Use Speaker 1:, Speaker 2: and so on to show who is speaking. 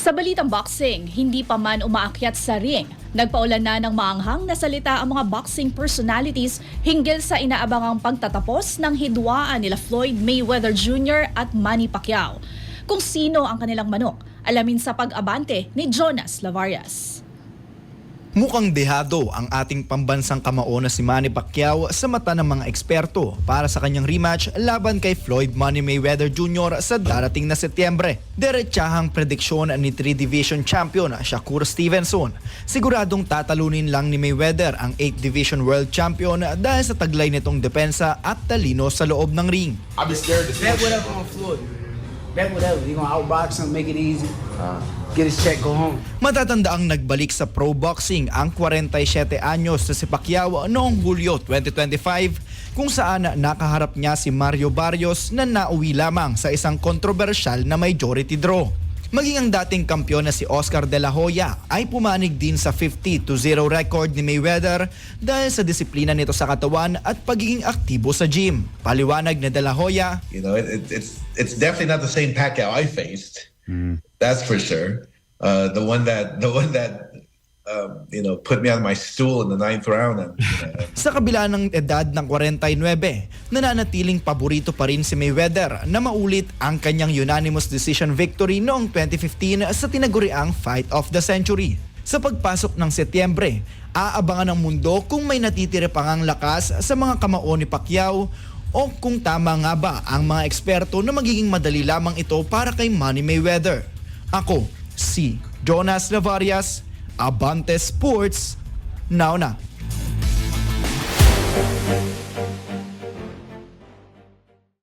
Speaker 1: Sa balitang boxing, hindi pa man umaakyat sa ring. Nagpaulan na ng maanghang na salita ang mga boxing personalities hinggil sa inaabangang pagtatapos ng hidwaan nila Floyd Mayweather Jr. at Manny Pacquiao. Kung sino ang kanilang manok, alamin sa pag-abante ni Jonas Lavarias.
Speaker 2: Mukhang dehado ang ating pambansang kamao na si Manny Pacquiao sa mata ng mga eksperto para sa kanyang rematch laban kay Floyd Money Mayweather Jr. sa darating na Setyembre. Diretsahang prediksyon ni 3-division champion Shakur Stevenson. Siguradong tatalunin lang ni Mayweather ang 8th-division world champion dahil sa taglay nitong depensa at talino sa loob ng ring.
Speaker 3: I'll be scared to
Speaker 4: Bet whatever on Floyd. Bet whatever. You gonna outbox him, make it easy. Get his check, go home.
Speaker 2: Matatanda ang nagbalik sa pro boxing ang 47 anyos na si Pacquiao noong Hulyo 2025 kung saan nakaharap niya si Mario Barrios na nauwi lamang sa isang kontrobersyal na majority draw. Maging ang dating kampiyon na si Oscar De La Hoya ay pumanig din sa 50-0 record ni Mayweather dahil sa disiplina nito sa katawan at pagiging aktibo sa gym. Paliwanag ni De La Hoya,
Speaker 3: You know, it's definitely not the same Pacquiao I faced. That's for sure. The one that put me on my stool in the 9th round.
Speaker 2: sa kabila ng edad ng 49, nananatiling paborito pa rin si Mayweather na maulit ang kanyang unanimous decision victory noong 2015 sa tinaguriang Fight of the Century. Sa pagpasok ng Setyembre, aabangan ng mundo kung may natitira pang ang lakas sa mga kamao ni Pacquiao o kung tama nga ba ang mga eksperto na magiging madali lamang ito para kay Manny Mayweather. Ako, si Jonas Lavarias, Abante Sports, now na.